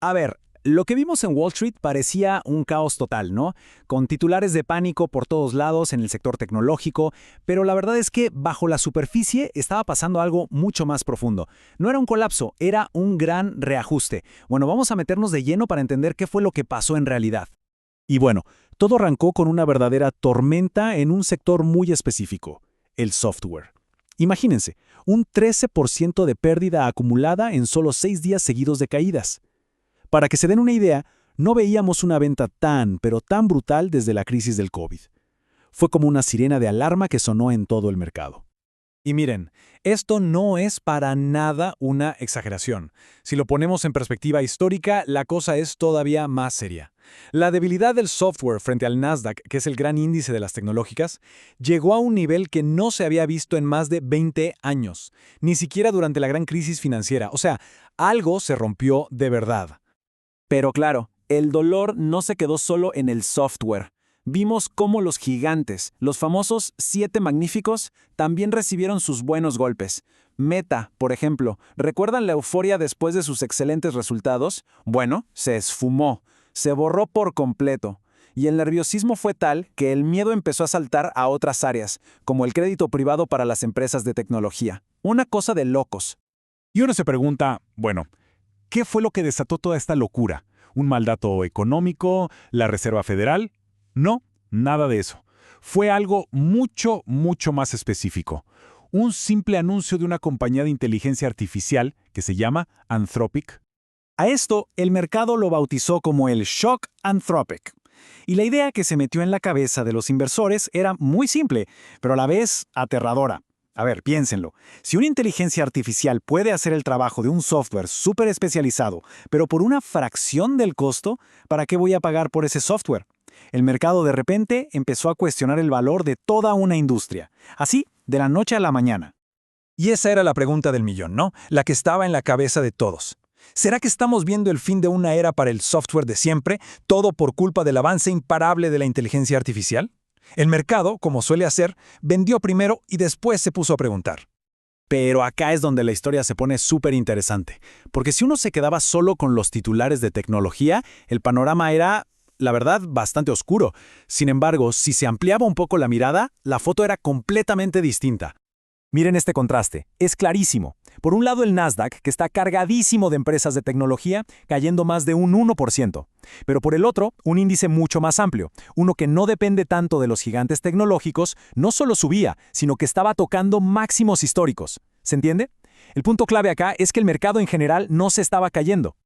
A ver, lo que vimos en Wall Street parecía un caos total, ¿no? Con titulares de pánico por todos lados en el sector tecnológico, pero la verdad es que bajo la superficie estaba pasando algo mucho más profundo. No era un colapso, era un gran reajuste. Bueno, vamos a meternos de lleno para entender qué fue lo que pasó en realidad. Y bueno, todo arrancó con una verdadera tormenta en un sector muy específico, el software. Imagínense, un 13% de pérdida acumulada en solo 6 días seguidos de caídas. Para que se den una idea, no veíamos una venta tan, pero tan brutal desde la crisis del COVID. Fue como una sirena de alarma que sonó en todo el mercado. Y miren, esto no es para nada una exageración. Si lo ponemos en perspectiva histórica, la cosa es todavía más seria. La debilidad del software frente al Nasdaq, que es el gran índice de las tecnológicas, llegó a un nivel que no se había visto en más de 20 años, ni siquiera durante la gran crisis financiera. O sea, algo se rompió de verdad. Pero claro, el dolor no se quedó solo en el software. Vimos cómo los gigantes, los famosos 7 magníficos, también recibieron sus buenos golpes. Meta, por ejemplo, ¿recuerdan la euforia después de sus excelentes resultados? Bueno, se esfumó, se borró por completo. Y el nerviosismo fue tal que el miedo empezó a saltar a otras áreas, como el crédito privado para las empresas de tecnología. Una cosa de locos. Y uno se pregunta, bueno, ¿qué fue lo que desató toda esta locura? ¿Un mal dato económico? ¿La Reserva Federal? No, nada de eso. Fue algo mucho, mucho más específico. Un simple anuncio de una compañía de inteligencia artificial que se llama Anthropic. A esto, el mercado lo bautizó como el Shock Anthropic. Y la idea que se metió en la cabeza de los inversores era muy simple, pero a la vez aterradora. A ver, piénsenlo. Si una inteligencia artificial puede hacer el trabajo de un software súper especializado, pero por una fracción del costo, ¿para qué voy a pagar por ese software? El mercado de repente empezó a cuestionar el valor de toda una industria. Así, de la noche a la mañana. Y esa era la pregunta del millón, ¿no? La que estaba en la cabeza de todos. ¿Será que estamos viendo el fin de una era para el software de siempre, todo por culpa del avance imparable de la inteligencia artificial? El mercado, como suele hacer, vendió primero y después se puso a preguntar. Pero acá es donde la historia se pone súper interesante, porque si uno se quedaba solo con los titulares de tecnología, el panorama era, la verdad, bastante oscuro. Sin embargo, si se ampliaba un poco la mirada, la foto era completamente distinta. Miren este contraste, es clarísimo. Por un lado el Nasdaq, que está cargadísimo de empresas de tecnología, cayendo más de un 1%. Pero por el otro, un índice mucho más amplio, uno que no depende tanto de los gigantes tecnológicos, no solo subía, sino que estaba tocando máximos históricos. ¿Se entiende? El punto clave acá es que el mercado en general no se estaba cayendo.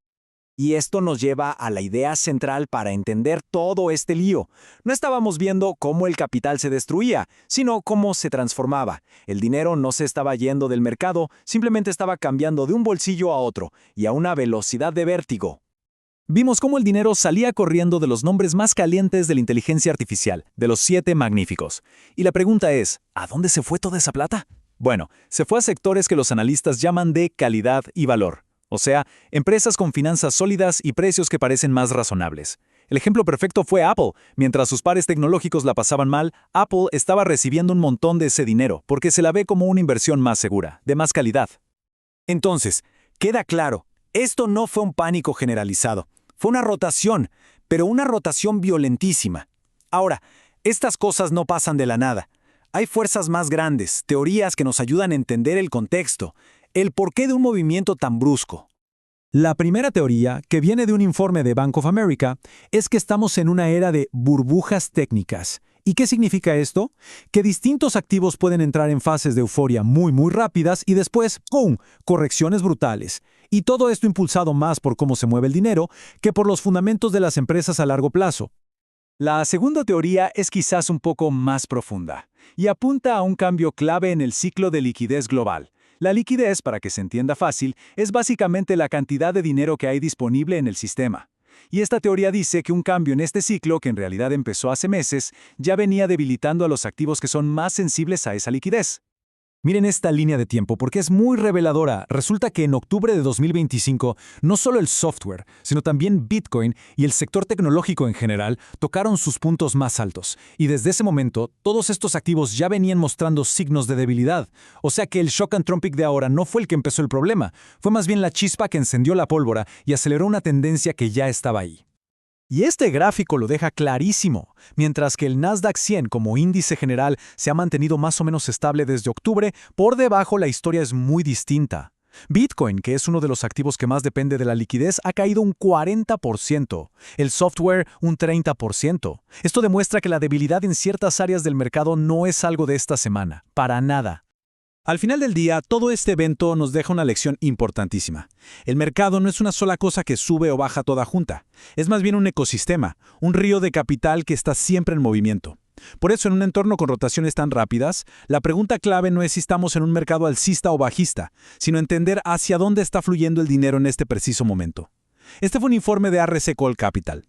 Y esto nos lleva a la idea central para entender todo este lío. No estábamos viendo cómo el capital se destruía, sino cómo se transformaba. El dinero no se estaba yendo del mercado, simplemente estaba cambiando de un bolsillo a otro, y a una velocidad de vértigo. Vimos cómo el dinero salía corriendo de los nombres más calientes de la inteligencia artificial, de los 7 magníficos. Y la pregunta es, ¿a dónde se fue toda esa plata? Bueno, se fue a sectores que los analistas llaman de calidad y valor. O sea, empresas con finanzas sólidas y precios que parecen más razonables. El ejemplo perfecto fue Apple. Mientras sus pares tecnológicos la pasaban mal, Apple estaba recibiendo un montón de ese dinero, porque se la ve como una inversión más segura, de más calidad. Entonces, queda claro, esto no fue un pánico generalizado. Fue una rotación, pero una rotación violentísima. Ahora, estas cosas no pasan de la nada. Hay fuerzas más grandes, teorías que nos ayudan a entender el contexto, el porqué de un movimiento tan brusco. La primera teoría, que viene de un informe de Bank of America, es que estamos en una era de burbujas técnicas. ¿Y qué significa esto? Que distintos activos pueden entrar en fases de euforia muy rápidas y después, ¡pum!, correcciones brutales. Y todo esto impulsado más por cómo se mueve el dinero que por los fundamentos de las empresas a largo plazo. La segunda teoría es quizás un poco más profunda y apunta a un cambio clave en el ciclo de liquidez global. La liquidez, para que se entienda fácil, es básicamente la cantidad de dinero que hay disponible en el sistema. Y esta teoría dice que un cambio en este ciclo, que en realidad empezó hace meses, ya venía debilitando a los activos que son más sensibles a esa liquidez. Miren esta línea de tiempo porque es muy reveladora. Resulta que en octubre de 2025, no solo el software, sino también Bitcoin y el sector tecnológico en general tocaron sus puntos más altos. Y desde ese momento, todos estos activos ya venían mostrando signos de debilidad. O sea que el shock and trumpic de ahora no fue el que empezó el problema, fue más bien la chispa que encendió la pólvora y aceleró una tendencia que ya estaba ahí. Y este gráfico lo deja clarísimo. Mientras que el Nasdaq 100 como índice general se ha mantenido más o menos estable desde octubre, por debajo la historia es muy distinta. Bitcoin, que es uno de los activos que más depende de la liquidez, ha caído un 40%, el software un 30%. Esto demuestra que la debilidad en ciertas áreas del mercado no es algo de esta semana, para nada. Al final del día, todo este evento nos deja una lección importantísima. El mercado no es una sola cosa que sube o baja toda junta. Es más bien un ecosistema, un río de capital que está siempre en movimiento. Por eso, en un entorno con rotaciones tan rápidas, la pregunta clave no es si estamos en un mercado alcista o bajista, sino entender hacia dónde está fluyendo el dinero en este preciso momento. Este fue un informe de RC Call Capital.